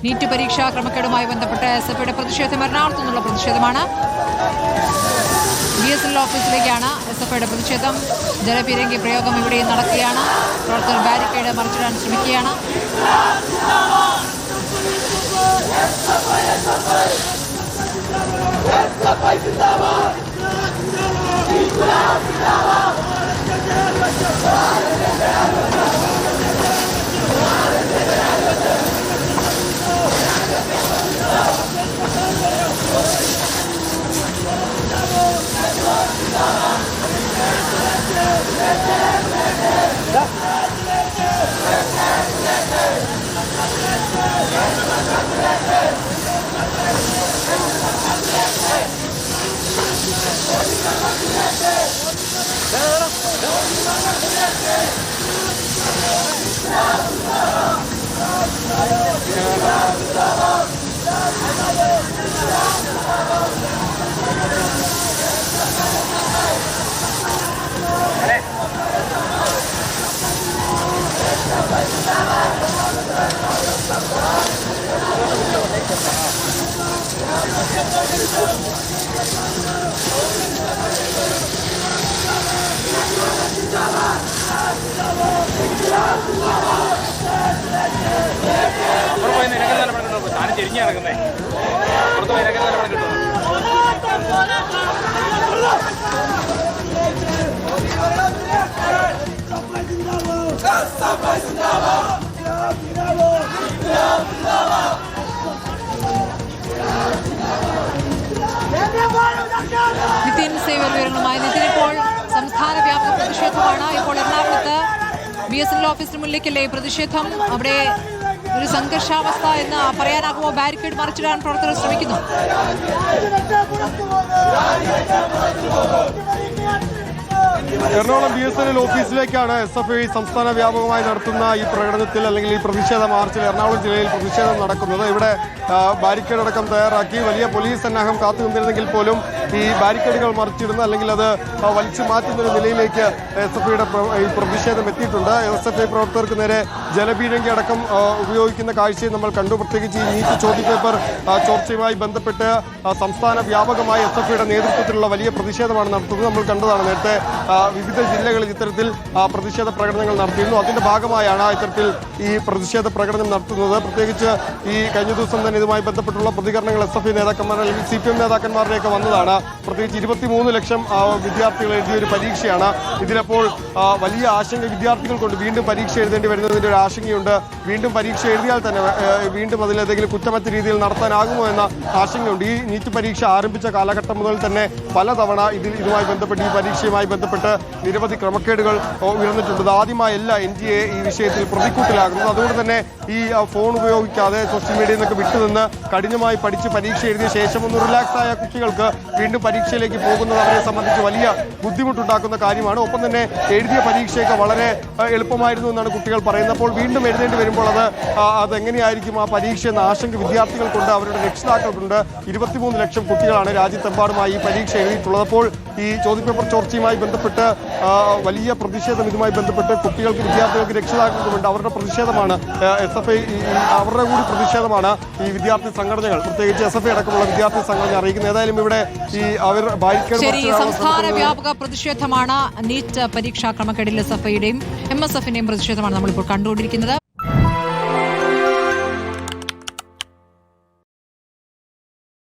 NEET പരീക്ഷാ ക്രമക്കേടുമായി ബന്ധപ്പെട്ട് എസ്എഫ്ഐയുടെ പ്രതിഷേധം എറണാകുളത്തു നിന്നുള്ള പ്രതിഷേധമാണ്. BSNL ഓഫീസിലേക്കാണ് എസ്എഫ്ഐയുടെ പ്രതിഷേധം. ജലപീരങ്കി പ്രയോഗം ഇവിടെയും നടക്കുകയാണ്. പ്രവർത്തകർ ബാരിക്കേഡ് മറിച്ചിടാൻ ശ്രമിക്കുകയാണ്. നിതിൻ സേവ്യർ വിവരങ്ങളുമായി. നിതിൻ, ഇപ്പോൾ സംസ്ഥാന വ്യാപക പ്രതിഷേധമാണ്. ഇപ്പോൾ എറണാകുളത്ത് BSNL ഓഫീസിന് മുന്നിലേക്കല്ലേ പ്രതിഷേധം? അവിടെ ഒരു സംഘർഷാവസ്ഥ എന്ന് പറയാനാകുമോ? ബാരിക്കേഡ് മറിച്ചിടാൻ പ്രവർത്തകർ ശ്രമിക്കുന്നു. എറണാകുളം BSNL ഓഫീസിലേക്കാണ് SFI സംസ്ഥാന വ്യാപകമായി നടത്തുന്ന ഈ പ്രകടനത്തിൽ അല്ലെങ്കിൽ ഈ പ്രതിഷേധ മാർച്ചിൽ എറണാകുളം ജില്ലയിൽ പ്രതിഷേധം നടക്കുന്നത്. ഇവിടെ ബാരിക്കേഡ് അടക്കം തയ്യാറാക്കി വലിയ പോലീസ് സന്നാഹം കാത്തു നിന്നിരുന്നെങ്കിൽ പോലും ഈ ബാരിക്കേഡുകൾ മറിച്ചിടുന്ന അല്ലെങ്കിൽ അത് വലിച്ചു മാറ്റുന്ന ഒരു നിലയിലേക്ക് SFIയുടെ ഈ പ്രതിഷേധം എത്തിയിട്ടുണ്ട്. SFI പ്രവർത്തകർക്ക് നേരെ ജലപീരങ്കി അടക്കം ഉപയോഗിക്കുന്ന കാഴ്ചയും നമ്മൾ കണ്ടു. പ്രത്യേകിച്ച് ഈ നീറ്റ് ചോദ്യപേപ്പർ ചോർച്ചയുമായി ബന്ധപ്പെട്ട് സംസ്ഥാന വ്യാപകമായി SFIയുടെ നേതൃത്വത്തിലുള്ള വലിയ പ്രതിഷേധമാണ് നടത്തുന്നത്. നമ്മൾ കണ്ടതാണ്. നേരത്തെ വിവിധ ജില്ലകളിൽ ഇത്തരത്തിൽ പ്രതിഷേധ പ്രകടനങ്ങൾ നടത്തിയിരുന്നു. അതിന്റെ ഭാഗമായാണ് ഇത്തരത്തിൽ ഈ പ്രതിഷേധ പ്രകടനം നടത്തുന്നത്. പ്രത്യേകിച്ച് ഈ കഴിഞ്ഞ ദിവസം തന്നെ ഇതുമായി ബന്ധപ്പെട്ടുള്ള പ്രതികരണങ്ങൾ SFI നേതാക്കന്മാർ അല്ലെങ്കിൽ CPM നേതാക്കന്മാരുടെയൊക്കെ വന്നതാണ്. പ്രത്യേകിച്ച് 23 ലക്ഷം വിദ്യാർത്ഥികൾ എഴുതിയ ഒരു പരീക്ഷയാണ്. ഇതിലപ്പോൾ വലിയ ആശങ്ക വിദ്യാർത്ഥികൾക്കുണ്ട്. വീണ്ടും പരീക്ഷ എഴുതേണ്ടി വരുന്നതിന്റെ ഒരു ആശങ്കയുണ്ട്. വീണ്ടും പരീക്ഷ എഴുതിയാൽ തന്നെ വീണ്ടും അതിലേതെങ്കിലും കുറ്റമറ്റ രീതിയിൽ നടത്താനാകുമോ എന്ന ആശങ്കയുണ്ട്. ഈ നീറ്റ് പരീക്ഷ ആരംഭിച്ച കാലഘട്ടം മുതൽ തന്നെ പലതവണ ഇതുമായി ബന്ധപ്പെട്ട് ഈ പരീക്ഷയുമായി ബന്ധപ്പെട്ട് നിരവധി ക്രമക്കേടുകൾ ഉയർന്നിട്ടുണ്ട്. ആദ്യമായല്ല NTA ഈ വിഷയത്തിൽ പ്രതിക്കൂട്ടിലാകുന്നത്. അതുകൊണ്ട് തന്നെ ഈ ഫോൺ ഉപയോഗിക്കാതെ സോഷ്യൽ മീഡിയയിൽ നിന്നൊക്കെ വിട്ടുനിന്ന് കഠിനമായി പഠിച്ച് പരീക്ഷ എഴുതിയ ശേഷം ഒന്ന് റിലാക്സ് ആയ കുട്ടികൾക്ക് വീണ്ടും പരീക്ഷയിലേക്ക് പോകുന്നത് അവരെ സംബന്ധിച്ച് വലിയ ബുദ്ധിമുട്ടുണ്ടാക്കുന്ന കാര്യമാണ്. ഒപ്പം തന്നെ എഴുതിയ പരീക്ഷയൊക്കെ വളരെ എളുപ്പമായിരുന്നു എന്നാണ് കുട്ടികൾ പറയുന്നത്. അപ്പോൾ വീണ്ടും എഴുതേണ്ടി വരുമ്പോൾ അതെങ്ങനെയായിരിക്കും ആ പരീക്ഷ എന്ന ആശങ്ക വിദ്യാർത്ഥികൾക്കുണ്ട്, അവരുടെ രക്ഷിതാക്കൾക്കുണ്ട്. 23 ലക്ഷം കുട്ടികളാണ് രാജ്യത്തെമ്പാടുമായി ഈ പരീക്ഷ എഴുതിയിട്ടുള്ളത്. അപ്പോൾ ഈ ചോദ്യപേപ്പർ ചോർച്ചയുമായി ബന്ധപ്പെട്ട് വലിയ പ്രതിഷേധം ഇതുമായി ബന്ധപ്പെട്ട് കുട്ടികൾക്ക്, വിദ്യാർത്ഥികൾക്ക്, രക്ഷിതാക്കൾക്കുമുണ്ട്. അവരുടെ പ്രതിഷേധമാണ് SFI, അവരുടെ കൂടി പ്രതിഷേധമാണ് ഈ വിദ്യാർത്ഥി സംഘടനകൾ, പ്രത്യേകിച്ച് SFI അടക്കമുള്ള വിദ്യാർത്ഥി സംഘടന അറിയിക്കുന്നത്. ഏതായാലും ഇവിടെ ഈ അവർ സംസ്ഥാന വ്യാപക പ്രതിഷേധമാണ്. നീറ്റ് പരീക്ഷാ ക്രമക്കേടിൽ SFIയുടെയും MSFന്റെയും പ്രതിഷേധമാണ് നമ്മളിപ്പോൾ കണ്ടുകൊണ്ടിരിക്കുന്നത്.